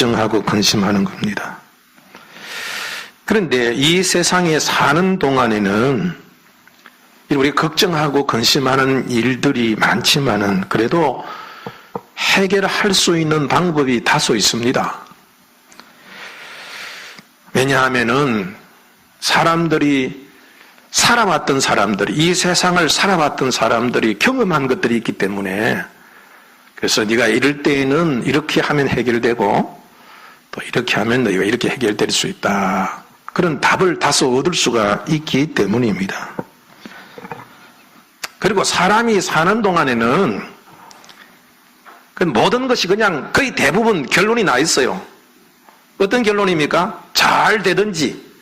걱정하고 근심하는 겁니다. 그런데 이 세상에 사는 동안에는 우리가 걱정하고 근심하는 일들이 많지만은 그래도 해결할 수 있는 방법이 다소 있습니다. 왜냐하면은 이 세상을 살아왔던 사람들이 경험한 것들이 있기 때문에, 그래서 네가 이럴 때에는 이렇게 하면 해결되고 또 이렇게 하면 너희가 이렇게 해결될 수 있다, 그런 답을 다소 얻을 수가 있기 때문입니다. 그리고 사람이 사는 동안에는 그 모든 것이 그냥 거의 대부분 결론이 나 있어요. 어떤 결론입니까? 잘 되든지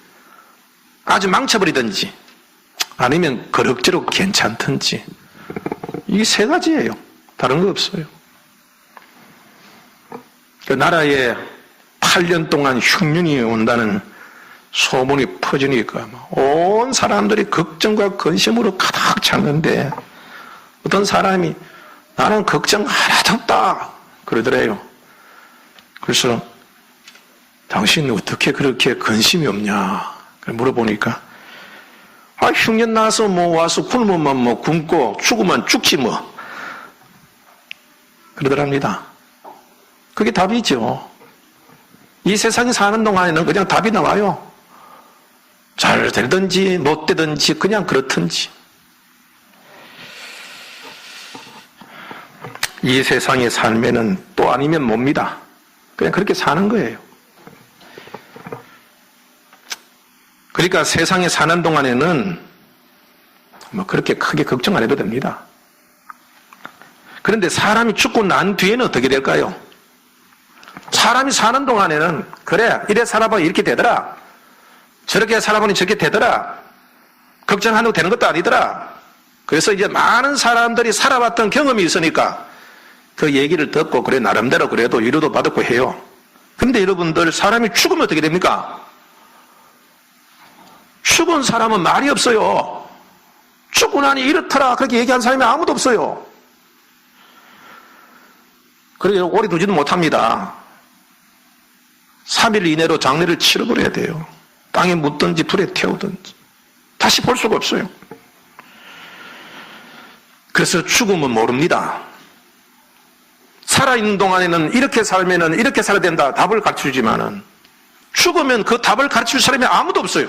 아주 망쳐버리든지 아니면 그럭저럭 괜찮든지, 이 세 가지예요. 다른 거 없어요. 그 나라에 8년 동안 흉년이 온다는 소문이 퍼지니까 온 사람들이 걱정과 근심으로 가득 찼는데 어떤 사람이 나는 걱정 하나도 없다 그러더래요. 그래서 당신 어떻게 그렇게 근심이 없냐 물어보니까, 흉년 나서 와서 굶으면 굶고 죽으면 죽지 그러더랍니다. 그게 답이죠. 이 세상에 사는 동안에는 그냥 답이 나와요. 잘 되든지 못 되든지 그냥 그렇든지. 이 세상의 삶에는 또 아니면 뭡니다. 그냥 그렇게 사는 거예요. 그러니까 세상에 사는 동안에는 그렇게 크게 걱정 안 해도 됩니다. 그런데 사람이 죽고 난 뒤에는 어떻게 될까요? 사람이 사는 동안에는 그래 이래 살아봐 이렇게 되더라, 저렇게 살아보니 저렇게 되더라, 걱정 안 해도 되는 것도 아니더라. 그래서 이제 많은 사람들이 살아봤던 경험이 있으니까 그 얘기를 듣고 그래 나름대로 그래도 위로도 받았고 해요. 근데 여러분들, 사람이 죽으면 어떻게 됩니까? 죽은 사람은 말이 없어요. 죽고 나니 이렇더라 그렇게 얘기한 사람이 아무도 없어요. 그래서 오래 두지도 못합니다. 3일 이내로 장례를 치러버려야 돼요. 땅에 묻든지 불에 태우든지 다시 볼 수가 없어요. 그래서 죽음은 모릅니다. 살아있는 동안에는 이렇게 살면은 이렇게 살아야 된다 답을 가르쳐주지만은 죽으면 그 답을 가르쳐줄 사람이 아무도 없어요.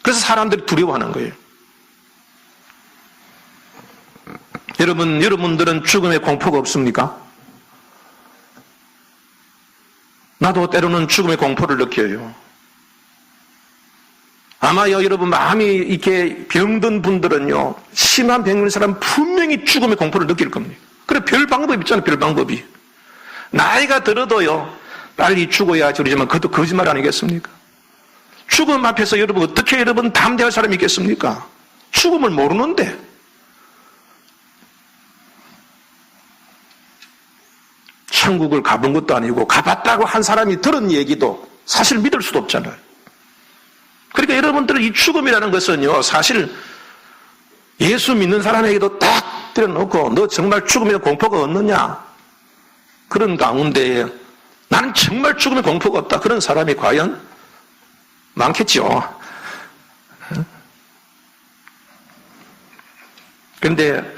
그래서 사람들이 두려워하는 거예요. 여러분들은 죽음에 공포가 없습니까? 나도 때로는 죽음의 공포를 느껴요. 아마요, 여러분 마음이 이렇게 병든 분들은요, 심한 병인 사람 분명히 죽음의 공포를 느낄 겁니다. 그래, 별 방법이 있잖아요, 별 방법이. 나이가 들어도요, 빨리 죽어야지 그러지만 그것도 거짓말 아니겠습니까? 죽음 앞에서 여러분 어떻게 여러분 담대할 사람이 있겠습니까? 죽음을 모르는데. 천국을 가본 것도 아니고 가봤다고 한 사람이 들은 얘기도 사실 믿을 수도 없잖아요. 그러니까 여러분들은 이 죽음이라는 것은요, 사실 예수 믿는 사람에게도 딱 때려놓고 너 정말 죽음에 공포가 없느냐? 그런 가운데에 나는 정말 죽음에 공포가 없다. 그런 사람이 과연 많겠죠. 그런데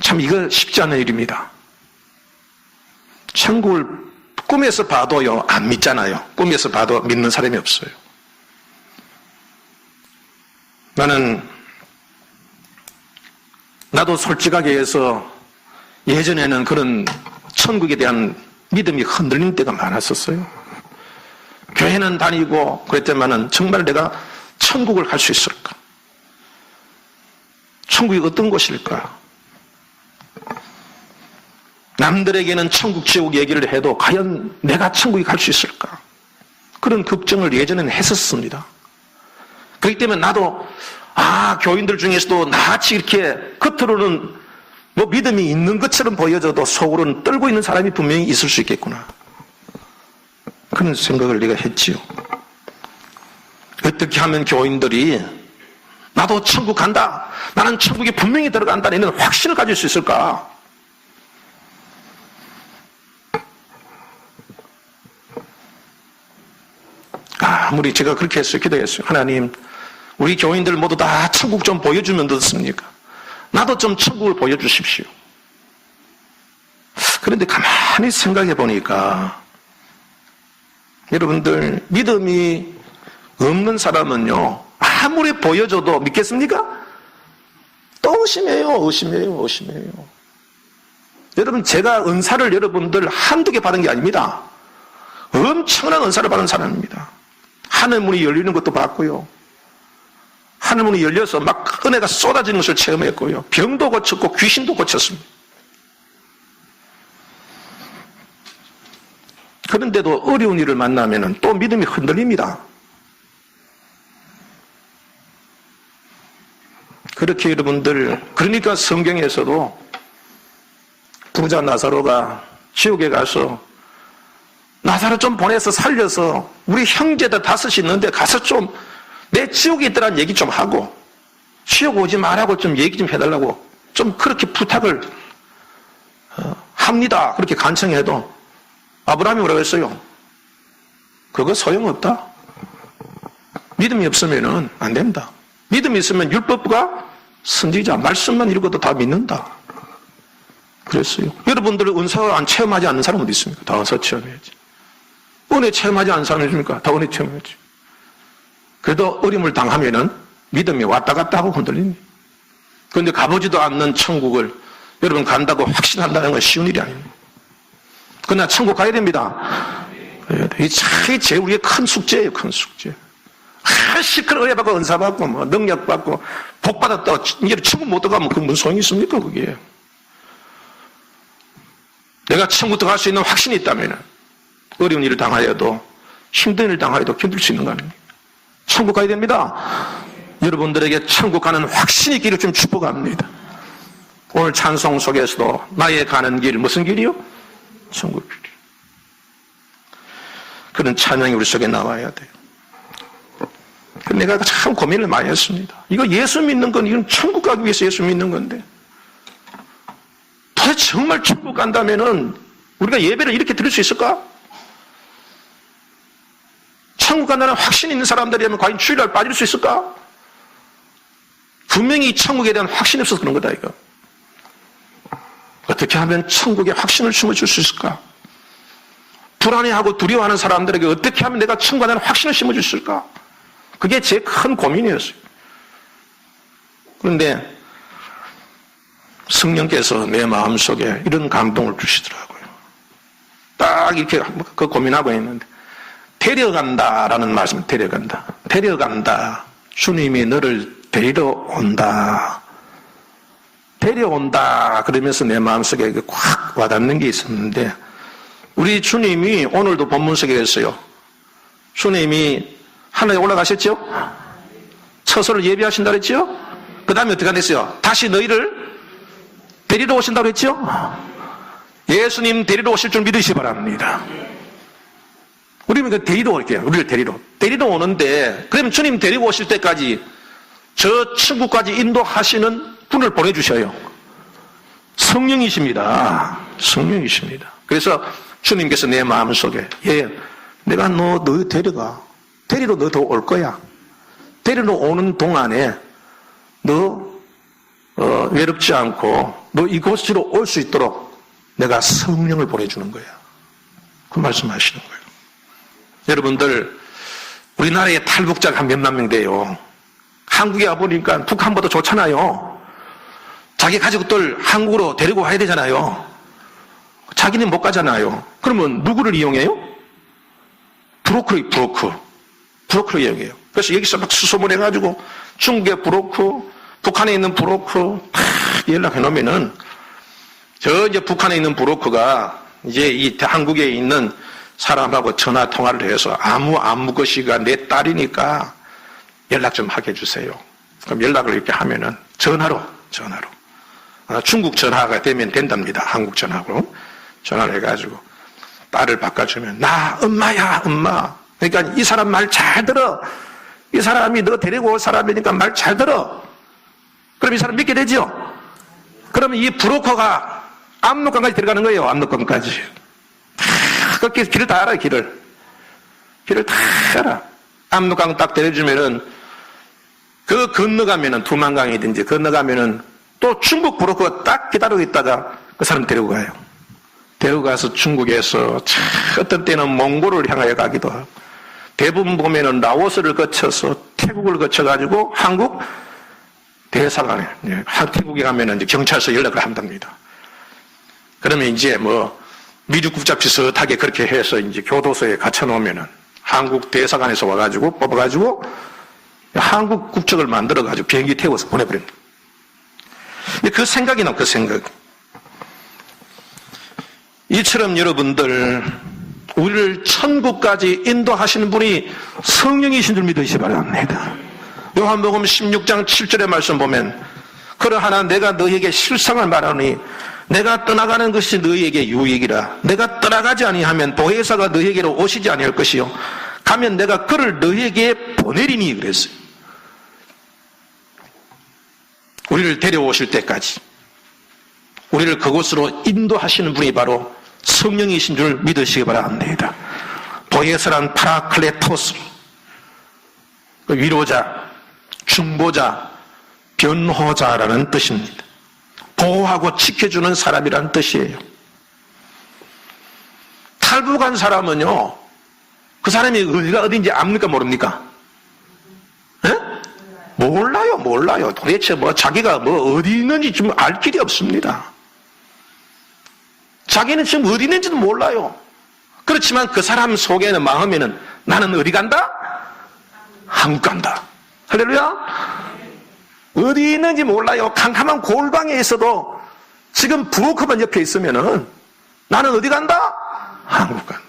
참 이거 쉽지 않은 일입니다. 천국을 꿈에서 봐도요, 안 믿잖아요. 꿈에서 봐도 믿는 사람이 없어요. 나도 솔직하게 해서 예전에는 그런 천국에 대한 믿음이 흔들리는 때가 많았었어요. 교회는 다니고 그랬지만은 정말 내가 천국을 갈 수 있을까? 천국이 어떤 곳일까? 남들에게는 천국, 지옥 얘기를 해도 과연 내가 천국에 갈 수 있을까? 그런 걱정을 예전에는 했었습니다. 그렇기 때문에 나도 교인들 중에서도 나같이 이렇게 겉으로는 믿음이 있는 것처럼 보여져도 속으로는 떨고 있는 사람이 분명히 있을 수 있겠구나. 그런 생각을 내가 했지요. 어떻게 하면 교인들이 나도 천국 간다, 나는 천국에 분명히 들어간다, 이런 확신을 가질 수 있을까? 아무리 제가 그렇게 했어요. 기도했어요. 하나님, 우리 교인들 모두 다 천국 좀 보여주면 어떻습니까? 나도 좀 천국을 보여주십시오. 그런데 가만히 생각해 보니까 여러분들, 믿음이 없는 사람은요, 아무리 보여줘도 믿겠습니까? 또 의심해요. 여러분, 제가 은사를 여러분들 한두 개 받은 게 아닙니다. 엄청난 은사를 받은 사람입니다. 하늘문이 열리는 것도 봤고요. 하늘문이 열려서 막 은혜가 쏟아지는 것을 체험했고요. 병도 고쳤고 귀신도 고쳤습니다. 그런데도 어려운 일을 만나면 또 믿음이 흔들립니다. 그렇게 여러분들, 그러니까 성경에서도 부자 나사로가 지옥에 가서 나사로 좀 보내서 살려서 우리 형제들 5이 있는데 가서 좀 내 지옥에 있더란 얘기 좀 하고 지옥 오지 말라고 좀 얘기 좀 해달라고 좀 그렇게 부탁을 합니다. 그렇게 간청해도 아브라함이 뭐라고 했어요? 그거 소용없다. 믿음이 없으면 안 된다. 믿음이 있으면 율법과 선지자 말씀만 읽어도 다 믿는다. 그랬어요. 여러분들 은사 안 체험하지 않는 사람 어디 있습니까? 다 은사 체험해야지. 은혜 체험하지 않는 사람 있습니까? 다 은혜 체험해야지. 그래도 어려움을 당하면은 믿음이 왔다 갔다 하고 흔들립니다. 그런데 가보지도 않는 천국을 여러분 간다고 확신한다는 건 쉬운 일이 아닙니다. 그러나 천국 가야 됩니다. 이게 제일 우리의 큰 숙제예요. 큰 숙제. 시끄러워 은혜 받고 은사 받고 뭐 능력 받고 복 받았다 이제 천국 못 들어가면 그 무슨 소용이 있습니까? 그게 내가 천국 들어갈 수 있는 확신이 있다면 어려운 일을 당하여도 힘든 일을 당하여도 견딜 수 있는 거 아닙니까? 천국 가야 됩니다. 여러분들에게 천국 가는 확신이 있기를 좀 축복합니다. 오늘 찬송 속에서도 나의 가는 길 무슨 길이요? 천국 길. 그런 찬양이 우리 속에 나와야 돼요. 내가 참 고민을 많이 했습니다. 이거 예수 믿는 건 이건 천국 가기 위해서 예수 믿는 건데 도대체 정말 천국 간다면은 우리가 예배를 이렇게 드릴 수 있을까? 천국 간다는 확신 있는 사람들이라면 과연 주일날 빠질 수 있을까? 분명히 천국에 대한 확신이 없어서 그런 거다 이거. 어떻게 하면 천국에 확신을 심어줄 수 있을까? 불안해하고 두려워하는 사람들에게 어떻게 하면 내가 천국 간다는 확신을 심어줄 수 있을까? 그게 제 큰 고민이었어요. 그런데 성령께서 내 마음속에 이런 감동을 주시더라고요. 딱 이렇게 그 고민하고 있는데 데려간다라는 말씀, 데려간다. 주님이 너를 데리러 온다. 데려온다 그러면서 내 마음속에 확 와닿는 게 있었는데 우리 주님이 오늘도 본문 속에 있어요. 주님이 하늘에 올라가셨죠? 처소를 예비하신다고 했죠? 그 다음에 어떻게 했어요? 다시 너희를 데리러 오신다고 했죠? 예수님 데리러 오실 줄 믿으시기 바랍니다. 우리는 데리러 올게요. 우리를 데리러 오는데 그러면 주님 데리고 오실 때까지 저 천국까지 인도하시는 분을 보내주셔요. 성령이십니다. 그래서 주님께서 내 마음속에 내가 너 데려가. 데리러 너도 올 거야. 데리러 오는 동안에 너 외롭지 않고 너 이곳으로 올 수 있도록 내가 성령을 보내주는 거야. 그 말씀하시는 거예요. 여러분들 우리나라에 탈북자가 한 몇만 명 돼요. 한국에 와보니까 북한보다 좋잖아요. 자기 가족들 한국으로 데리고 와야 되잖아요. 자기는 못 가잖아요. 그러면 누구를 이용해요? 브로커를 이용해요. 그래서 여기서 막 수소문해가지고 중국의 브로커, 북한에 있는 브로커 다 연락해 놓으면은 이제 북한에 있는 브로커가 이제 이 한국에 있는 사람하고 전화 통화를 해서 아무 것이가 내 딸이니까 연락 좀 하게 해주세요. 그럼 연락을 이렇게 하면은 전화로 중국 전화가 되면 된답니다. 한국 전화로 전화를 해가지고 딸을 바꿔주면 엄마야 엄마. 그러니까 이 사람 말 잘 들어. 이 사람이 너 데리고 올 사람이니까 말 잘 들어. 그럼 이 사람 믿게 되죠. 그러면 이 브로커가 압록강까지 들어가는 거예요. 압록강까지. 그렇게 길을 다 알아요. 길을 다 알아. 압록강 딱 데려주면은 그 건너가면은 두만강이든지 건너가면은 또 중국 브로커가 딱 기다리고 있다가 그 사람 데리고 가요. 데리고 가서 중국에서 어떤 때는 몽골을 향하여 가기도 하고 대부분 보면은 라오스를 거쳐서 태국을 거쳐가지고 한국 대사관에, 태국에 가면은 이제 경찰서 연락을 한답니다. 그러면 이제 뭐 미주 국자 비슷하게 그렇게 해서 이제 교도소에 갇혀 놓으면은 한국 대사관에서 와가지고 뽑아가지고 한국 국적을 만들어가지고 비행기 태워서 보내버립니다. 그 생각이 나, 그 생각. 이처럼 여러분들, 우리를 천국까지 인도하시는 분이 성령이신 줄 믿으시기 바랍니다. 요한복음 16장 7절의 말씀 보면, 그러하나 내가 너희에게 실상을 말하노니 내가 떠나가는 것이 너희에게 유익이라. 내가 떠나가지 아니하면 보혜사가 너희에게로 오시지 아니할 것이요 가면 내가 그를 너희에게 보내리니 그랬어요. 우리를 데려오실 때까지 우리를 그곳으로 인도하시는 분이 바로 성령이신 줄 믿으시기 바랍니다. 보혜사란 파라클레토스, 위로자, 중보자, 변호자라는 뜻입니다. 보호하고 지켜주는 사람이라는 뜻이에요. 탈북한 사람은요, 그 사람이 어디가 어딘지 압니까 모릅니까? 에? 몰라요. 도대체 뭐 자기가 뭐 어디 있는지 좀 알 길이 없습니다. 자기는 지금 어디 있는지도 몰라요. 그렇지만 그 사람 속에는 마음에는 나는 어디 간다? 한국 간다. 할렐루야. 어디 있는지 몰라요. 캄캄한 골방에 있어도 지금 브로커만 옆에 있으면은 나는 어디 간다? 한국 간다.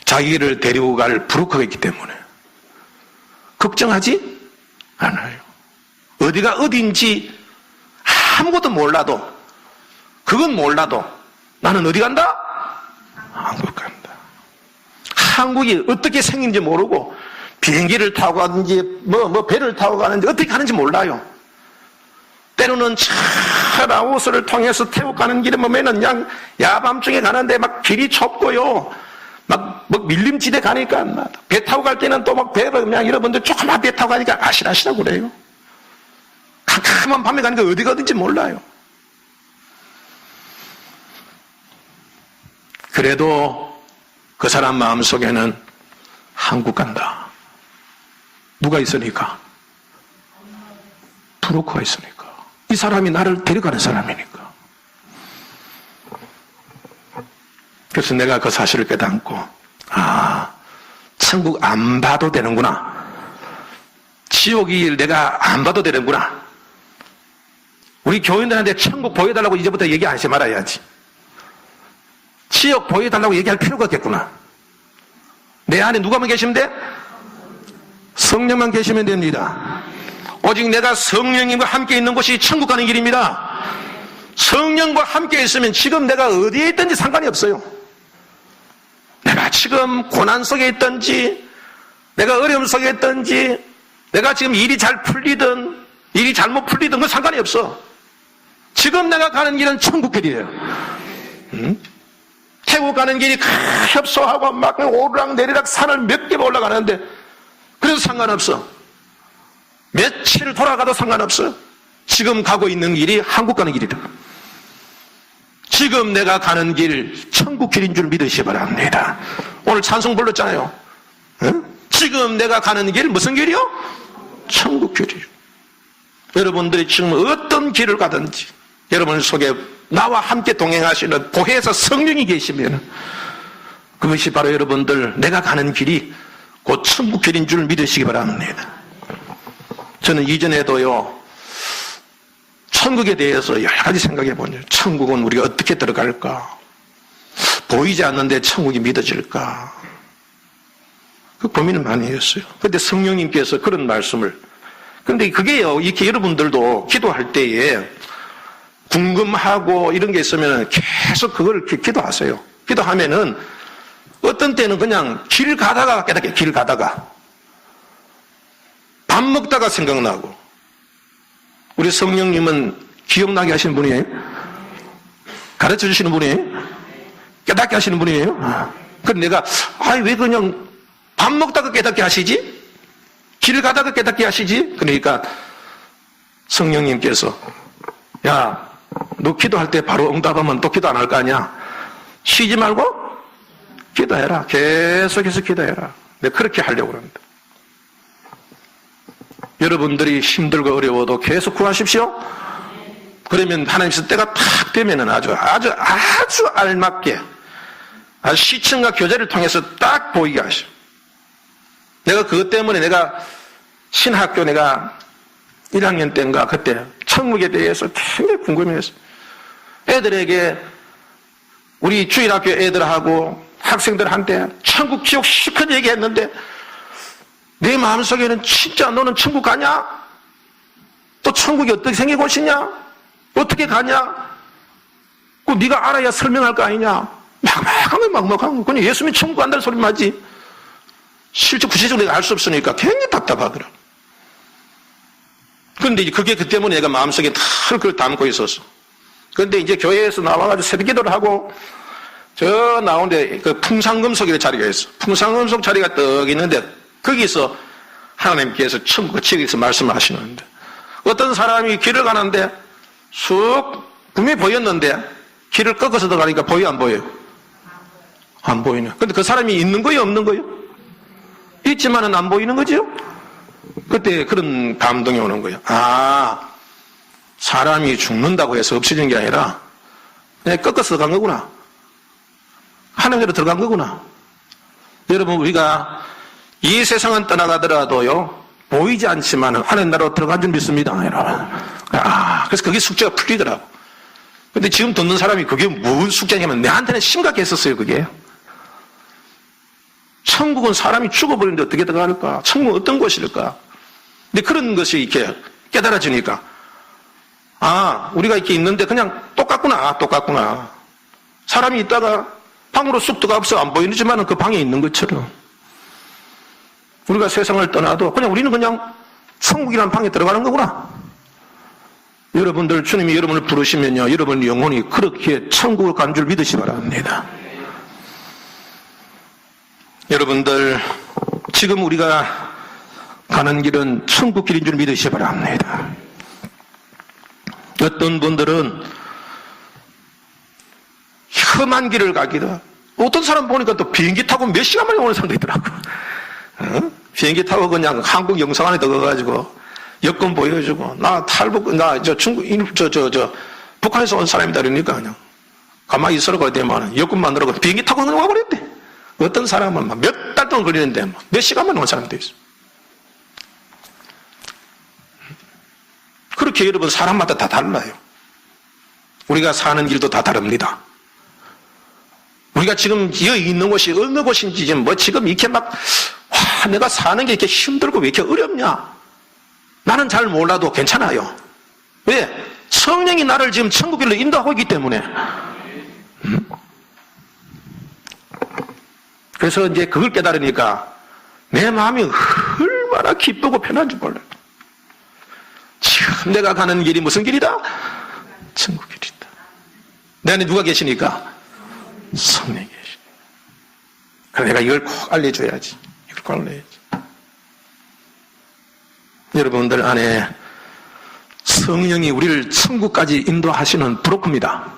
자기를 데리고 갈 브로커가 있기 때문에 걱정하지 않아요. 어디가 어딘지 아무것도 몰라도, 그건 몰라도 나는 어디 간다? 한국 간다. 한국이 어떻게 생긴지 모르고 비행기를 타고 가든지 뭐 배를 타고 가는지 어떻게 가는지 몰라요. 때로는 라오스를 통해서 태국 가는 길에 보면은 그냥 야밤중에 가는데 막 길이 좁고요. 막 밀림지대 가니까 배 타고 갈 때는 또 막 배를 그냥 여러분들 조그만 배 타고 가니까 아실아실하고 그래요. 캄캄한 밤에 가니까 어디가 어딘지 몰라요. 그래도 그 사람 마음속에는 한국 간다. 누가 있으니까? 브로커가 있으니까. 이 사람이 나를 데려가는 사람이니까. 그래서 내가 그 사실을 깨닫고, 천국 안 봐도 되는구나. 지옥이 내가 안 봐도 되는구나. 우리 교인들한테 천국 보여달라고 이제부터 얘기하지 말아야지. 지옥 보여달라고 얘기할 필요가 없겠구나. 내 안에 누가만 계시면 돼? 성령만 계시면 됩니다. 오직 내가 성령님과 함께 있는 곳이 천국 가는 길입니다. 성령과 함께 있으면 지금 내가 어디에 있든지 상관이 없어요. 내가 지금 고난 속에 있든지, 내가 어려움 속에 있든지, 내가 지금 일이 잘 풀리든 일이 잘못 풀리든 그건 상관이 없어. 지금 내가 가는 길은 천국 길이에요. 태국 가는 길이 협소하고 막 오르락 내리락 산을 몇 개 올라가는데 그래도 상관없어. 며칠 돌아가도 상관없어. 지금 가고 있는 길이 한국 가는 길이다. 지금 내가 가는 길 천국 길인 줄 믿으시기 바랍니다. 오늘 찬송 불렀잖아요. 지금 내가 가는 길 무슨 길이요? 천국 길이요. 여러분들이 지금 어떤 길을 가든지 여러분 속에 나와 함께 동행하시는 보혜사 성령이 계시면 그것이 바로 여러분들 내가 가는 길이 곧 천국 길인 줄 믿으시기 바랍니다. 저는 이전에도요, 천국에 대해서 여러 가지 생각해 보죠. 천국은 우리가 어떻게 들어갈까? 보이지 않는데 천국이 믿어질까? 그 고민을 많이 했어요. 그런데 성령님께서 그런 말씀을, 그런데 그게요, 이렇게 여러분들도 기도할 때에 궁금하고 이런 게 있으면 계속 그걸 기도하세요. 기도하면은 어떤 때는 그냥 길 가다가 깨닫게, 길 가다가 밥 먹다가 생각나고. 우리 성령님은 기억나게 하시는 분이에요? 가르쳐 주시는 분이에요? 깨닫게 하시는 분이에요? 그럼 내가, 왜 그냥 밥 먹다가 깨닫게 하시지? 길 가다가 깨닫게 하시지? 그러니까 성령님께서, 야, 너 기도할 때 바로 응답하면 또 기도 안 할 거 아니야? 쉬지 말고 기도해라. 계속해서 기도해라. 내가 그렇게 하려고 합니다. 여러분들이 힘들고 어려워도 계속 구하십시오. 그러면 하나님께서 때가 탁 되면은 아주 알맞게 시청과 교제를 통해서 딱 보이게 하셔. 내가 그것 때문에 내가 신학교 내가 1학년 때인가 그때 천국에 대해서 굉장히 궁금해했어. 애들에게 우리 주일학교 애들하고 학생들한테 천국 지옥 실컷 얘기했는데 내 마음속에는 진짜 너는 천국 가냐? 또 천국이 어떻게 생긴 곳이냐? 어떻게 가냐? 그 네가 알아야 설명할 거 아니냐? 막막한 거. 그냥 예수님이 천국 간다는 소리 맞지? 실제 구체적으로 내가 알 수 없으니까 굉장히 답답하더라. 그런데 그게 그 때문에 내가 마음속에 늘 그걸 담고 있었어. 그런데 이제 교회에서 나와가지고 새벽 기도를 하고 저 나오는데 그 풍상금속이라는 자리가 있어. 풍상금속 자리가 떡 있는데 거기서 하나님께서 천국 지역에서 말씀을 하시는데 어떤 사람이 길을 가는데 쑥 분명히 보였는데 길을 꺾어서 들어가니까 보여 안 보여요? 안 보이네. 근데 그 사람이 있는 거예요 없는 거예요? 있지만은 안 보이는 거죠? 그때 그런 감동이 오는 거예요. 사람이 죽는다고 해서 없어지는 게 아니라 그냥 꺾어서 들어간 거구나. 하나님께로 들어간 거구나. 여러분 우리가 이 세상은 떠나가더라도요 보이지 않지만 하나님 나라로 들어간 줄 믿습니다. 여러분. 그래서 그게 숙제가 풀리더라고. 근데 지금 듣는 사람이 그게 무슨 숙제냐면 내한테는 심각했었어요. 그게. 천국은 사람이 죽어버리는데 어떻게 들어갈까? 천국은 어떤 곳일까? 근데 그런 것이 이렇게 깨달아지니까 우리가 이렇게 있는데 그냥 똑같구나. 사람이 있다가 방으로 쑥 들어가서 안 보이지만 그 방에 있는 것처럼 우리가 세상을 떠나도 그냥 우리는 그냥 천국이라는 방에 들어가는 거구나. 여러분들 주님이 여러분을 부르시면요 여러분 영혼이 그렇게 천국을 간 줄 믿으시 바랍니다. 여러분들 지금 우리가 가는 길은 천국 길인 줄 믿으시 바랍니다. 어떤 분들은 험한 길을 가기도 하고 어떤 사람 보니까 또 비행기 타고 몇 시간 만에 오는 사람도 있더라고. 비행기 타고 그냥 한국 영상 안에 들어가가지고 여권 보여주고 북한에서 온 사람이다 그러니까 그냥 가만히 있으라고 되면 여권 만들어서 비행기 타고 그냥 와버렸대. 어떤 사람은 몇 달 동안 걸리는데 몇 시간 만에 온 사람도 있어. 그렇게 여러분 사람마다 다 달라요. 우리가 사는 길도 다 다릅니다. 우리가 지금 여기 있는 곳이 어느 곳인지 지금 이렇게 내가 사는 게 이렇게 힘들고 왜 이렇게 어렵냐? 나는 잘 몰라도 괜찮아요. 왜? 성령이 나를 지금 천국길로 인도하고 있기 때문에. 그래서 이제 그걸 깨달으니까 내 마음이 얼마나 기쁘고 편한 줄 몰라요. 지금 내가 가는 길이 무슨 길이다? 천국 길이다. 내 안에 누가 계시니까? 성령이 계시네. 그래서 내가 이걸 꼭 알려줘야지. 이걸 꼭 알려야지. 여러분들 안에 성령이 우리를 천국까지 인도하시는 브로커입니다.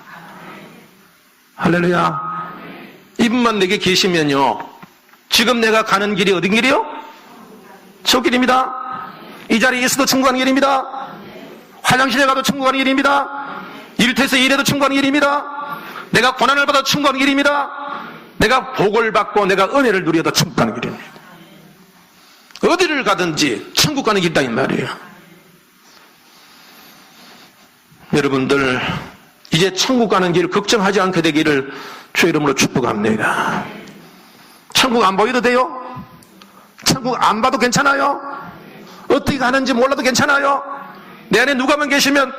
할렐루야. 이분만 내게 계시면요 지금 내가 가는 길이 어딘 길이요? 천국 길입니다. 이 자리에 있어도 천국 가는 길입니다. 화장실에 가도 천국 가는 길입니다. 일터에서 일해도 천국 가는 길입니다. 내가 고난을 받아도 천국 가는 길입니다. 내가 복을 받고 내가 은혜를 누려도 천국 가는 길입니다. 어디를 가든지 천국 가는 길이다 이 말이에요. 여러분들 이제 천국 가는 길 걱정하지 않게 되기를 주의 이름으로 축복합니다. 천국 안 보여도 돼요? 천국 안 봐도 괜찮아요? 어떻게 가는지 몰라도 괜찮아요? 내 안에 누가만 계시면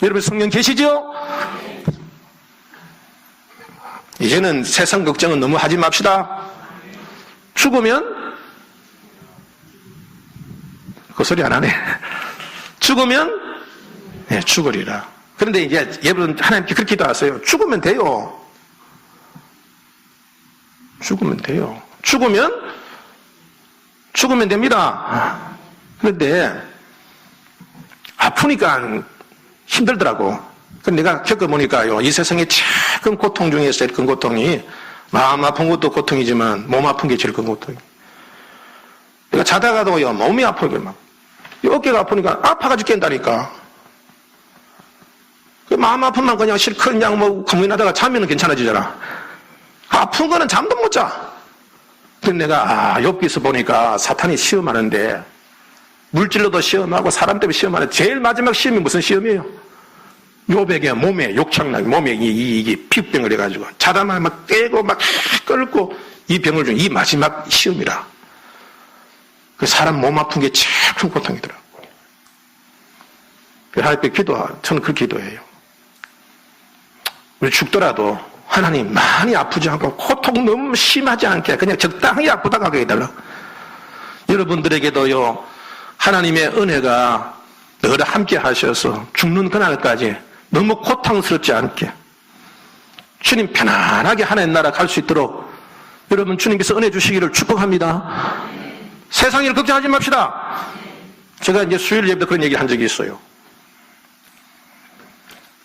여러분 성령 계시죠? 이제는 세상 걱정은 너무 하지 맙시다. 죽으면 그 소리 안 하네. 죽으면 죽으리라. 그런데 이제 여러분 하나님께 그렇게 기도하세요. 죽으면 돼요. 죽으면 돼요. 죽으면 됩니다. 그런데 아프니까 힘들더라고. 그런데 내가 겪어보니까요, 이 세상에 제일 큰 고통 중에서 제일 큰 고통이, 마음 아픈 것도 고통이지만 몸 아픈 게 제일 큰 고통이에요. 내가 자다가도요, 몸이 아프게 막, 어깨가 아프니까 아파가지고 깬다니까. 그 마음 아픈만 그냥 실컷 그냥 뭐 고민하다가 자면은 괜찮아지잖아. 아픈 거는 잠도 못 자. 근데 내가 욥기서 보니까 사탄이 시험하는데, 물질로도 시험하고 사람 때문에 시험하는데 제일 마지막 시험이 무슨 시험이에요? 욥에게 몸에 욕창나게 몸에 이게 피부병을 해가지고 자다만 막 떼고 막 끓고 이 병을 준 이 마지막 시험이라. 그 사람 몸 아픈 게 제일 큰 고통이더라고. 하나님께 저는 그 기도해요. 우리 죽더라도 하나님 많이 아프지 않고 고통 너무 심하지 않게 그냥 적당히 아프다가 가게 해달라. 여러분들에게도요, 하나님의 은혜가 늘 함께 하셔서 죽는 그날까지 너무 고통스럽지 않게 주님 편안하게 하나님 나라 갈 수 있도록 여러분 주님께서 은혜 주시기를 축복합니다. 세상 일 걱정하지 맙시다. 제가 이제 수요일 예배 때 그런 얘기 한 적이 있어요.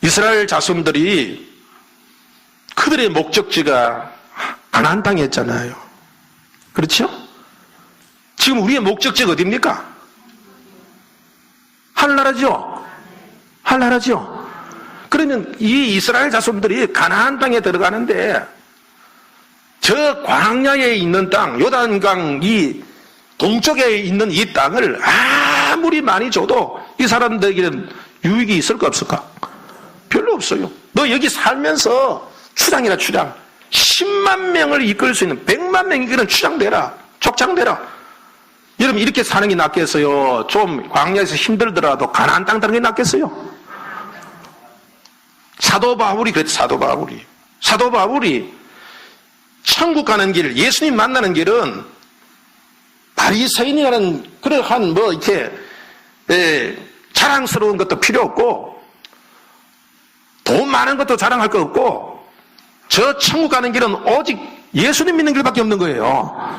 이스라엘 자손들이 그들의 목적지가 가나안 땅이었잖아요. 그렇죠? 지금 우리의 목적지가 어디입니까? 하늘나라죠? 하늘나라죠? 그러면 이 이스라엘 자손들이 가나안 땅에 들어가는데 저 광야에 있는 땅, 요단강 이 동쪽에 있는 이 땅을 아무리 많이 줘도 이 사람들에게는 유익이 있을까 없을까? 별로 없어요. 너 여기 살면서 추장이라 추장. 10만 명을 이끌 수 있는 100만 명 이끄는 추장되라. 족장되라. 여러분 이렇게 사는 게 낫겠어요? 좀 광야에서 힘들더라도 가나안 땅 가는 게 낫겠어요? 사도 바울이 그랬죠. 사도 바울이 천국 가는 길, 예수님 만나는 길은 바리새인이라는 그러한 뭐 이렇게 자랑스러운 것도 필요 없고 돈 많은 것도 자랑할 거 없고 저 천국 가는 길은 오직 예수님 믿는 길밖에 없는 거예요.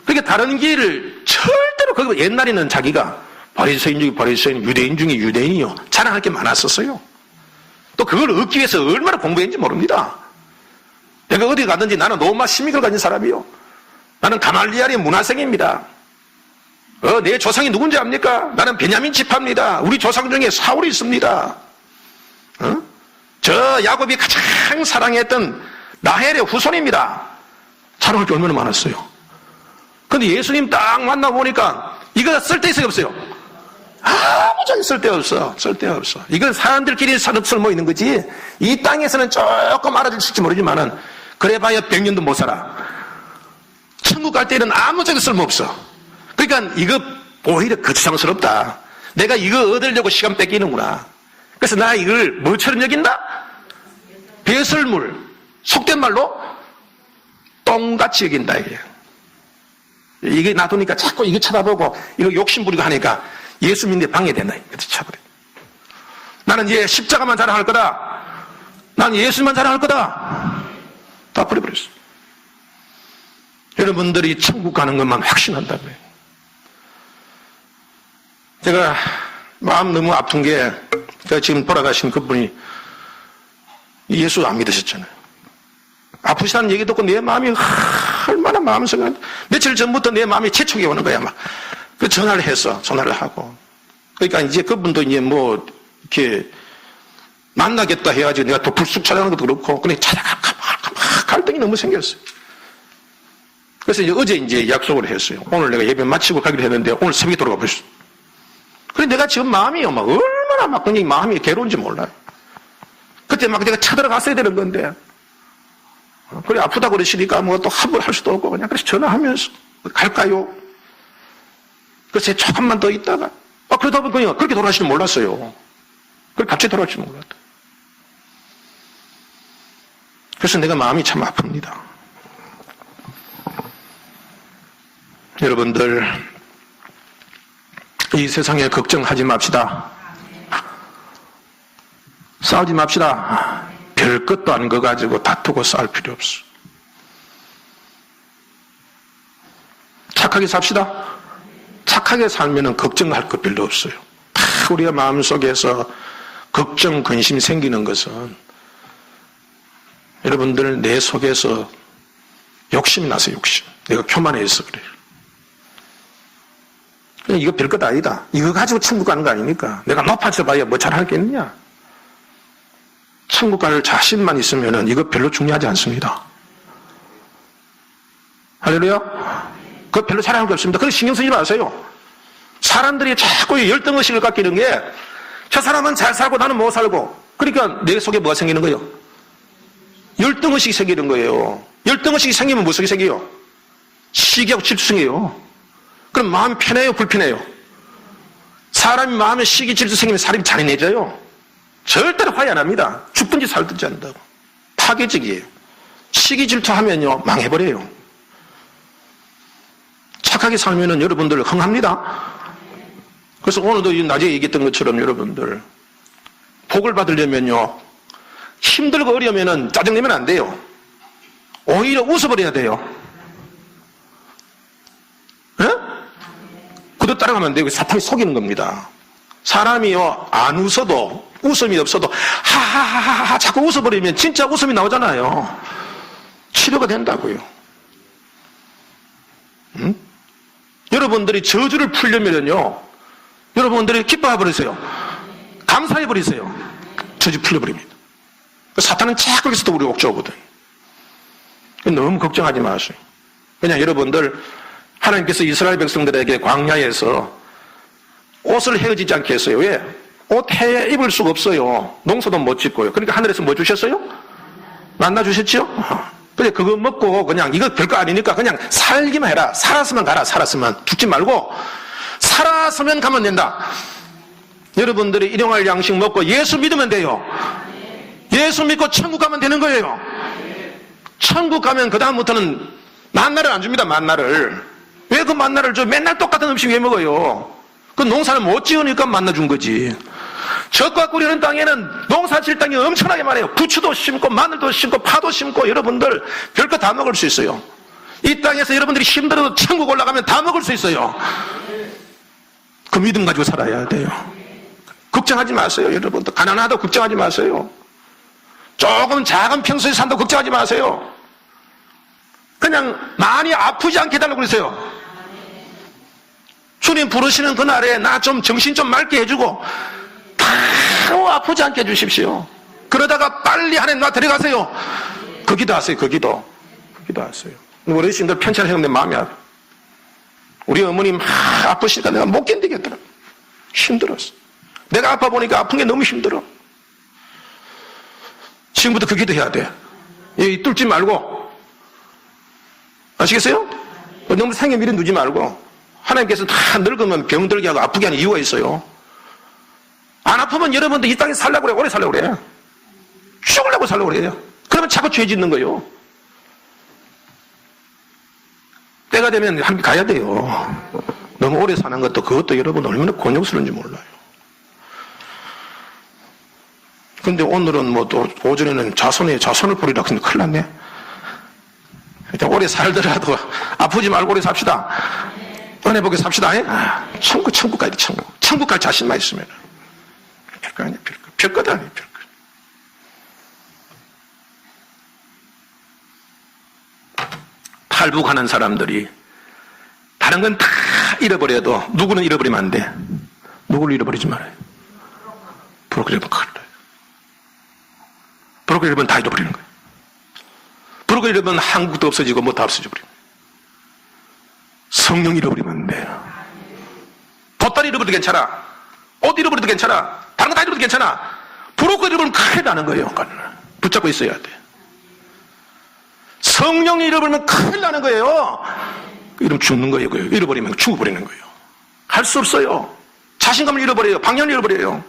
그러니까 다른 길을 절대로 그거 옛날에는 자기가 바리새인 중에 바리새인, 유대인 중에 유대인이요 자랑할 게 많았었어요. 또 그걸 얻기 위해서 얼마나 공부했는지 모릅니다. 내가 어디 가든지 나는 로마 시민을 가진 사람이요. 나는 가말리엘의 문화생입니다. 내 조상이 누군지 압니까? 나는 베냐민 지파입니다. 우리 조상 중에 사울이 있습니다. 저 야곱이 가장 사랑했던 라헬의 후손입니다. 자랑할 게 얼마나 많았어요. 근데 예수님 딱 만나보니까 이거 쓸데있어요 없어요? 아무짝에 쓸데없어. 이건 사람들끼리 쓸모 있는 거지 이 땅에서는 조금 알아줄지 모르지만은 그래봐야 100년도 못 살아. 천국 갈 때는 아무짝에 쓸모없어. 그러니까 이거 오히려 거추장스럽다. 내가 이거 얻으려고 시간 뺏기는구나. 그래서 나 이걸 뭐처럼 여긴다? 배설물. 속된 말로 똥같이 여긴다. 이게 놔두니까 자꾸 이거 쳐다보고 이거 욕심 부리고 하니까 예수 믿는 데 방해된다. 그래서 쳐버려. 나는 이제 십자가만 자랑할 거다. 난 예수만 자랑할 거다. 다 버려버렸어. 여러분들이 천국 가는 것만 확신한다고요. 제가 마음 너무 아픈 게 제가 지금 돌아가신 그분이 예수 안 믿으셨잖아요. 아프시다는 얘기 듣고 내 마음이 얼마나 마음 상한. 며칠 전부터 내 마음이 재촉이 오는 거야 막. 그 전화를 하고. 그러니까 이제 그분도 이제 뭐 이렇게 만나겠다 해야지 내가 또 불쑥 찾아가는 것도 그렇고 근데 찾아갈까 말까 갈등이 너무 생겼어요. 그래서 어제 이제 약속을 했어요. 오늘 내가 예배 마치고 가기로 했는데 오늘 새벽에 돌아가 버렸어. 그래 내가 지금 마음이요 막 얼마나 막 그냥 마음이 괴로운지 몰라요. 그때 막 내가 쳐들어갔어야 되는 건데 그래 아프다고 그러시니까 뭐 또 합을 할 수도 없고 그냥 그래서 전화하면서 갈까요? 그래서 조금만 더 있다가 그러다 보니 그냥 그렇게 돌아가시는 몰랐어요. 그래 갑자기 돌아가시는 몰랐다. 그래서 내가 마음이 참 아픕니다. 여러분들 이 세상에 걱정하지 맙시다. 싸우지 맙시다. 별 것도 아닌 거 가지고 다투고 싸울 필요 없어. 착하게 삽시다. 착하게 살면은 걱정할 것 별로 없어요. 다 우리가 마음속에서 걱정, 근심이 생기는 것은 여러분들 내 속에서 욕심이 나서 욕심. 내가 교만해서 그래요. 그냥 이거 별것 아니다. 이거 가지고 천국 가는 거 아니니까. 내가 높아져 봐야 뭐 잘할 게 있느냐. 천국 갈 자신만 있으면은 이거 별로 중요하지 않습니다. 할렐루야? 그거 별로 잘할 게 없습니다. 그거 신경 쓰지 마세요. 사람들이 자꾸 열등의식을 갖게 되는 게 저 사람은 잘 살고 나는 못 살고 그러니까 내 속에 뭐가 생기는 거예요? 열등의식이 생기는 거예요. 열등의식이 생기면 무슨 속이 생겨요? 시기하고 질투성이에요. 그럼 마음이 편해요? 불편해요? 사람이 마음에 시기 질투 생기면 사람이 잔인해져요. 절대로 화해 안 합니다. 죽든지 살든지 한다고. 파괴적이에요. 시기 질투하면요 망해버려요. 착하게 살면은 여러분들 흥합니다. 그래서 오늘도 낮에 얘기했던 것처럼 여러분들 복을 받으려면요 힘들고 어려우면은 짜증내면 안 돼요. 오히려 웃어버려야 돼요. 예? 그도 따라가면 안 돼요. 사탄이 속이는 겁니다. 사람이요 안 웃어도 웃음이 없어도 하하하하 자꾸 웃어버리면 진짜 웃음이 나오잖아요. 치료가 된다고요. 응? 여러분들이 저주를 풀려면요 여러분들이 기뻐해버리세요. 감사해버리세요. 저주 풀려버립니다. 사탄은 자꾸 여기서도 우리 옥죄거든. 너무 걱정하지 마세요. 그냥 여러분들 하나님께서 이스라엘 백성들에게 광야에서 옷을 헤어지지 않게 했어요. 왜? 옷 해 입을 수가 없어요. 농사도 못 짓고요. 그러니까 하늘에서 뭐 주셨어요? 만나 주셨죠? 근데 그거 먹고 그냥 이거 별거 아니니까 그냥 살기만 해라. 살았으면 가라. 살았으면 죽지 말고 살았으면 가면 된다. 여러분들이 일용할 양식 먹고 예수 믿으면 돼요. 예수 믿고 천국 가면 되는 거예요. 천국 가면 그 다음부터는 만나를 안 줍니다. 만나를. 왜 그 만나를 줘? 맨날 똑같은 음식 왜 먹어요? 그 농사를 못 지으니까 만나 준 거지. 젖과 꿀이는 땅에는 농사 질 땅이 엄청나게 많아요. 부추도 심고 마늘도 심고 파도 심고 여러분들 별거 다 먹을 수 있어요. 이 땅에서 여러분들이 힘들어도 천국 올라가면 다 먹을 수 있어요. 그 믿음 가지고 살아야 돼요. 걱정하지 마세요. 여러분들 가난하다고 걱정하지 마세요. 조금 작은 평소에 산다고 걱정하지 마세요. 그냥 많이 아프지 않게 해달라고 그러세요. 주님 부르시는 그날에 나 좀 정신 좀 맑게 해주고 바로 아프지 않게 해주십시오. 그러다가 빨리 하나님 나 데려가세요. 그 기도하세요. 그 기도하세요. 우리 어르신들 편찮으셨는데 마음이 아파. 우리 어머니 막 아프시니까 내가 못 견디겠더라. 힘들었어. 내가 아파 보니까 아픈 게 너무 힘들어. 지금부터 그 기도해야 돼. 이 뚫지 말고. 아시겠어요? 너무 생에 미련 두지 말고. 하나님께서 다 늙으면 병들게 하고 아프게 하는 이유가 있어요. 안 아프면 여러분들 이 땅에 살려고 그래. 오래 살려고 그래. 죽으려고 살려고 그래요. 그러면 자꾸 죄 짓는 거예요. 때가 되면 함께 가야 돼요. 너무 오래 사는 것도 그것도 여러분 얼마나 곤욕스러운지 몰라요. 근데 오늘은 뭐 또 오전에는 자손을 버리라 근데 큰일 났네. 일단 오래 살더라도 아프지 말고 오래 삽시다. 은혜 보게 삽시다. 천국 가야 돼. 천국 갈 자신만 있으면 별거 아니야. 별것 아니야. 별것. 탈북하는 사람들이 다른 건 다 잃어버려도 누구는 잃어버리면 안 돼. 누구를 잃어버리지 말아요. 브로커리 잃으면 큰일 나요. 브로커리 잃으면 다 잃어버리는 거예요. 브로커리 잃으면 한국도 없어지고 뭐 다 없어져 버려요. 성령 잃어버리면 안 돼요. 돗다리 잃어버려도 괜찮아. 옷 잃어버려도 괜찮아. 다른 거 다 잃어버려도 괜찮아. 브로커리 잃어버리면 큰일 나는 거예요. 붙잡고 있어야 돼. 성령 잃어버리면 큰일 나는 거예요. 이러면 죽는 거예요. 잃어버리면 죽어버리는 거예요. 할 수 없어요. 자신감을 잃어버려요. 방향을 잃어버려요.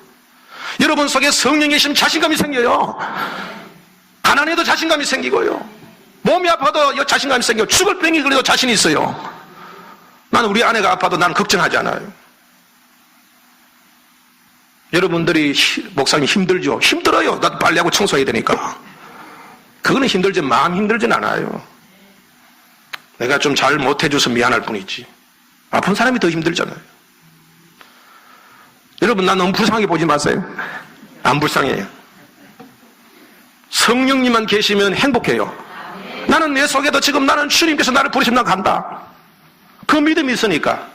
여러분 속에 성령이 있으면 자신감이 생겨요. 가난해도 자신감이 생기고요. 몸이 아파도 자신감이 생겨요. 죽을 병이 그래도 자신이 있어요. 나는 우리 아내가 아파도 나는 걱정하지 않아요. 여러분들이 목사님 힘들죠? 힘들어요. 나도 빨리하고 청소해야 되니까. 그거는 힘들지 마음 힘들진 않아요. 내가 좀 잘 못해줘서 미안할 뿐이지. 아픈 사람이 더 힘들잖아요. 여러분, 나 너무 불쌍하게 보지 마세요. 안 불쌍해요. 성령님만 계시면 행복해요. 나는 내 속에도 지금 나는 주님께서 나를 부르시면 난 간다. 그 믿음이 있으니까.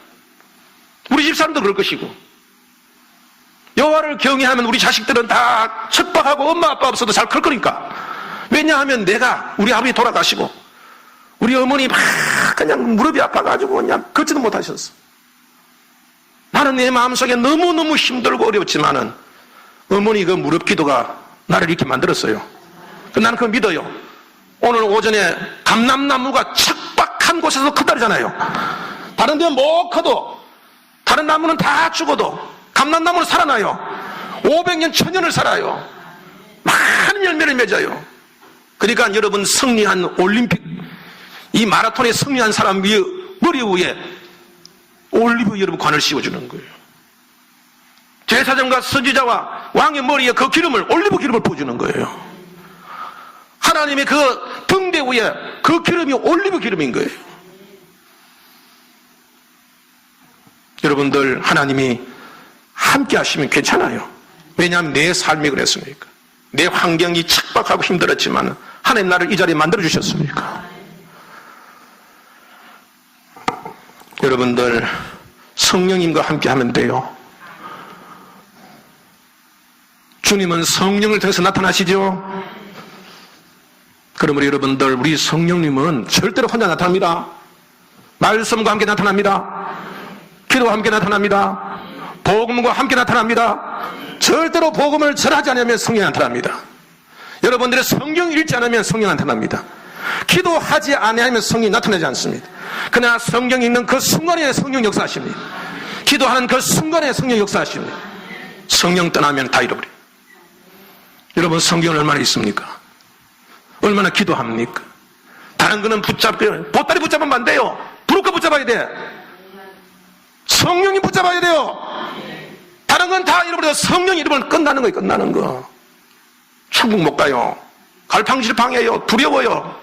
우리 집사람도 그럴 것이고. 여호와를 경외하면 우리 자식들은 다 척박하고 엄마 아빠 없어도 잘 클 거니까. 왜냐하면 우리 아버지 돌아가시고 우리 어머니 막 그냥 무릎이 아파가지고 그냥 걷지도 못하셨어. 나는 내 마음속에 너무너무 힘들고 어려웠지만은 어머니 그 무릎 기도가 나를 이렇게 만들었어요. 나는 그거 믿어요. 오늘 오전에 감람나무가 척박한 곳에서 크다잖아요. 다른 데는 못 커도, 다른 나무는 다 죽어도 감람나무는 살아나요. 500년, 1000년을 살아요. 많은 열매를 맺어요. 그러니까 여러분, 승리한 올림픽, 이 마라톤에 승리한 사람 머리 위에 올리브 여러분 관을 씌워주는 거예요. 제사장과 선지자와 왕의 머리에 그 기름을, 올리브 기름을 부어주는 거예요. 하나님의 그 등대 위에 그 기름이 올리브 기름인 거예요. 여러분들, 하나님이 함께 하시면 괜찮아요. 왜냐하면 내 삶이 그랬으니까. 내 환경이 척박하고 힘들었지만 하나님 나를 이 자리에 만들어주셨으니까. 여러분들, 성령님과 함께 하면 돼요. 주님은 성령을 통해서 나타나시죠. 그러므로 여러분들, 우리 성령님은 절대로 혼자 나타납니다. 말씀과 함께 나타납니다. 기도와 함께 나타납니다. 복음과 함께 나타납니다. 절대로 복음을 절하지 않으면 성령이 나타납니다. 여러분들의 성경 읽지 않으면 성령이 나타납니다. 기도하지 않으면 성령이 나타나지 않습니다. 그러나 성경 읽는 그 순간에 성령 역사하십니다. 기도하는 그 순간에 성령 역사하십니다. 성령 떠나면 다 잃어버려요. 여러분, 성경은 얼마나 있습니까? 얼마나 기도합니까? 다른 거는 보따리 붙잡으면 안 돼요. 부르크 붙잡아야 돼. 성령이 붙잡아야 돼요. 다른 건 다 잃어버려요. 성령 잃으면 끝나는 거예요. 끝나는 거. 천국 못 가요. 갈팡질팡해요. 두려워요.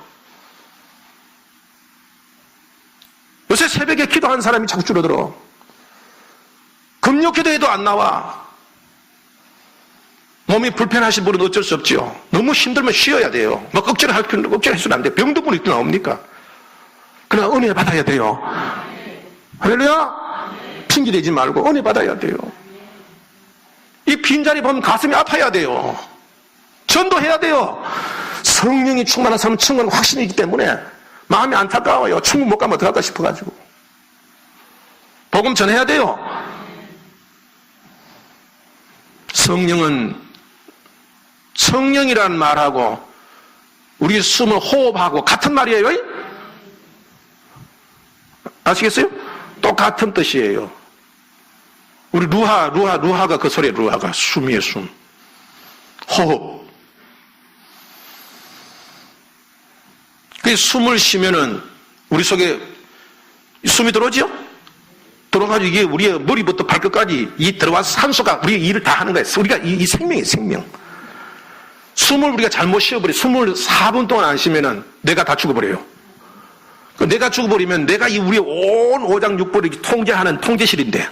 요새 새벽에 기도하는 사람이 자꾸 줄어들어. 금요 기도에도 안 나와. 몸이 불편하신 분은 어쩔 수 없지요. 너무 힘들면 쉬어야 돼요. 뭐 억지로 해서는 안 돼요. 병든 분이 또 나옵니까? 그러나 은혜 받아야 돼요. 할렐루야? 핑계대지 말고 은혜 받아야 돼요. 이 빈자리 보면 가슴이 아파야 돼요. 전도해야 돼요. 성령이 충만한 사람은 충만한 확신이 있기 때문에 마음이 안타까워요. 천국 못 가면 어떡할까 싶어가지고. 복음 전해야 돼요. 성령이라는 말하고 우리 숨을 호흡하고 같은 말이에요. 아시겠어요? 똑같은 뜻이에요. 우리 루하가 그 소리예요. 루하가 숨이에요. 숨. 호흡. 그 숨을 쉬면은 우리 속에 숨이 들어오죠? 들어가지고 이게 우리의 머리부터 발끝까지 이 들어와서 산소가 우리 일을 다 하는 거예요. 우리가 이 생명이에요. 생명. 숨을 우리가 잘못 쉬어버려. 숨을 4분 동안 안 쉬면은 내가 다 죽어버려요. 내가 죽어버리면 내가 이 우리 온 오장육부를 통제하는 통제실인데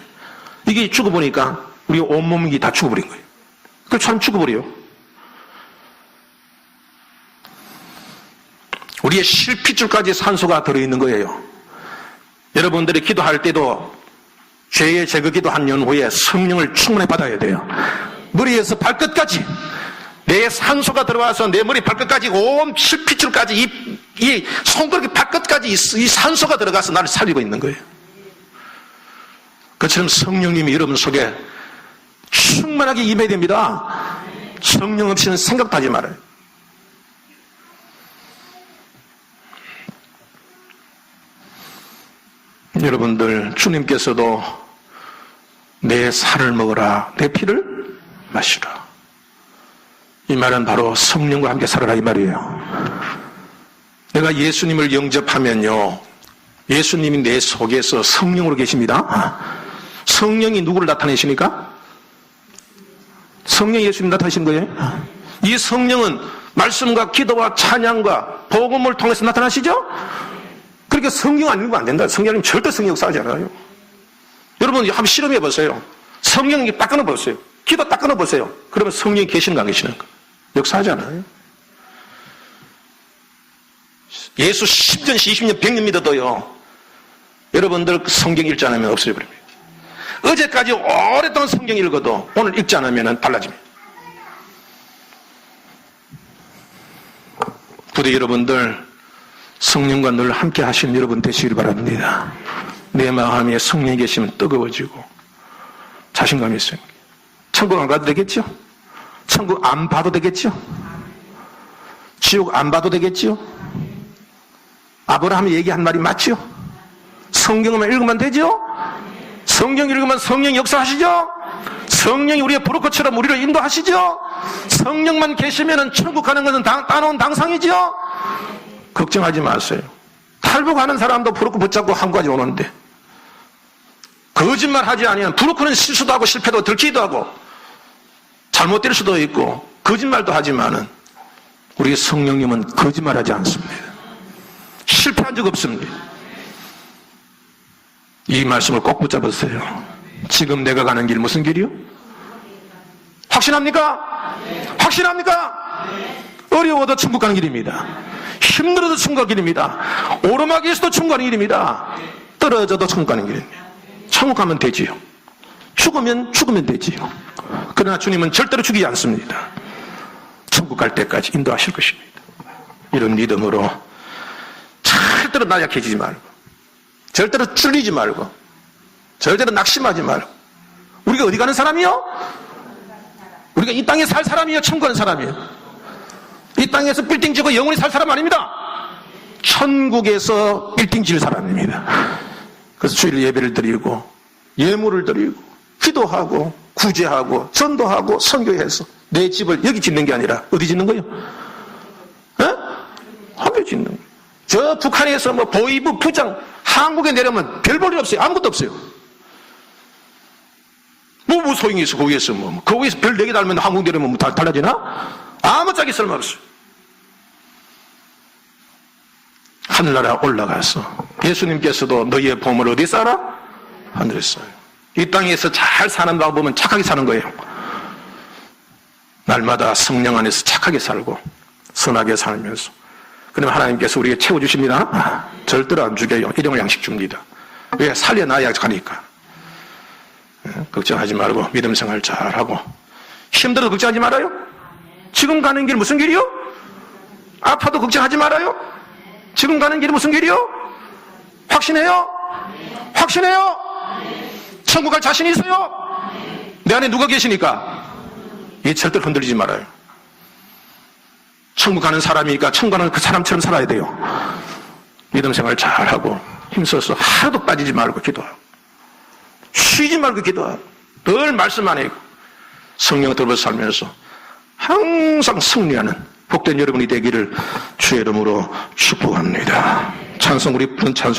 이게 죽어보니까 우리 온몸이 다 죽어버린 거예요. 그래서 참 죽어버려요. 우리의 실핏줄까지 산소가 들어있는 거예요. 여러분들이 기도할 때도 죄의 제거 기도한 후에 성령을 충분히 받아야 돼요. 머리에서 발끝까지 내 산소가 들어와서 내 머리 발끝까지 온 실핏줄까지 이 손가락 발끝까지 이 산소가 들어가서 나를 살리고 있는 거예요. 그처럼 성령님이 여러분 속에 충만하게 임해야 됩니다. 성령 없이는 생각도 하지 말아요. 여러분들, 주님께서도 내 살을 먹어라, 내 피를 마시라. 이 말은 바로 성령과 함께 살아라 이 말이에요. 내가 예수님을 영접하면요, 예수님이 내 속에서 성령으로 계십니다. 성령이 누구를 나타내십니까? 성령이 예수님 나타내신 거예요. 이 성령은 말씀과 기도와 찬양과 복음을 통해서 나타나시죠? 그러니까 그러니까 성경 안 읽으면 안 된다. 성경은 절대 성경 역사하지 않아요. 여러분 한번 실험해 보세요. 성경 딱 끊어보세요. 기도 딱 끊어보세요. 그러면 성령이 계시는가 안 계시는가? 역사하지 않아요. 예수 10년, 20년, 100년 믿어도요. 여러분들 성경 읽지 않으면 없어져버립니다. 어제까지 오랫동안 성경 읽어도 오늘 읽지 않으면 달라집니다. 부디 여러분들 성령과 늘 함께 하시는 여러분 되시길 바랍니다. 내 마음에 성령이 계시면 뜨거워지고 자신감이 있어요. 천국 안 가도 되겠죠? 천국 안 봐도 되겠죠? 지옥 안 봐도 되겠죠? 아브라함이 얘기한 말이 맞죠? 성경만 읽으면 되죠? 성경 읽으면 성령 역사하시죠? 성령이 우리의 브로커처럼 우리를 인도하시죠? 성령만 계시면 천국 가는 것은 따놓은 당상이죠? 걱정하지 마세요. 탈북하는 사람도 브로커 붙잡고 한국까지 오는데 거짓말 하지 아니면 브로커는 실수도 하고 실패도 들키기도 하고 잘못될 수도 있고 거짓말도 하지만은 우리 성령님은 거짓말하지 않습니다. 실패한 적 없습니다. 이 말씀을 꼭 붙잡으세요. 지금 내가 가는 길 무슨 길이요? 확신합니까? 확신합니까? 어려워도 천국 가는 길입니다. 힘들어도 천국 가는 길입니다. 오르막에서도 천국 가는 길입니다. 떨어져도 천국 가는 길입니다. 천국 가면 되지요. 죽으면 되지요. 그러나 주님은 절대로 죽이지 않습니다. 천국 갈 때까지 인도하실 것입니다. 이런 믿음으로 절대로 나약해지지 말고 절대로 쫄리지 말고 절대로 낙심하지 말고 우리가 어디 가는 사람이요? 우리가 이 땅에 살 사람이요? 천국 가는 사람이요? 이 땅에서 빌딩 지고 영원히 살 사람 아닙니다. 천국에서 빌딩 지을 사람입니다. 그래서 주일 예배를 드리고 예물을 드리고 기도하고 구제하고 전도하고 선교해서 내 집을 여기 짓는 게 아니라 어디 짓는 거예요? 한국에 짓는 거예요. 저 북한에서 뭐 보이부 부장 한국에 내려오면 별 볼 일 없어요. 아무것도 없어요. 뭐 소용이 있어 거기에서 거기에서 별 4개 달면 한국 내려오면 달라지나? 아무 짝이 쓸모없어요. 하늘나라 올라가서 예수님께서도 너희의 보물 어디 쌓아라? 하늘에 쌓아요. 이 땅에서 잘 사는 방법은 착하게 사는 거예요. 날마다 성령 안에서 착하게 살고 선하게 살면서 그러면 하나님께서 우리에게 채워주십니다. 절대로 안 죽여요. 일용할 양식 줍니다. 왜? 살려놔야 가니까. 걱정하지 말고 믿음 생활 잘하고 힘들어도 걱정하지 말아요. 지금 가는 길 무슨 길이요? 아파도 걱정하지 말아요. 지금 가는 길이 무슨 길이요? 확신해요? 확신해요? 천국 갈 자신 있어요? 내 안에 누가 계시니까? 이 절대로 흔들리지 말아요. 천국 가는 사람이니까 천국 가는 그 사람처럼 살아야 돼요. 믿음 생활 잘하고 힘써서 하루도 빠지지 말고 기도하고 쉬지 말고 기도하고 늘 말씀 안에 성령 들어 살면서 항상 승리하는 복된 여러분이 되기를 주의 이름으로 축복합니다. 찬송 우리 부른 찬송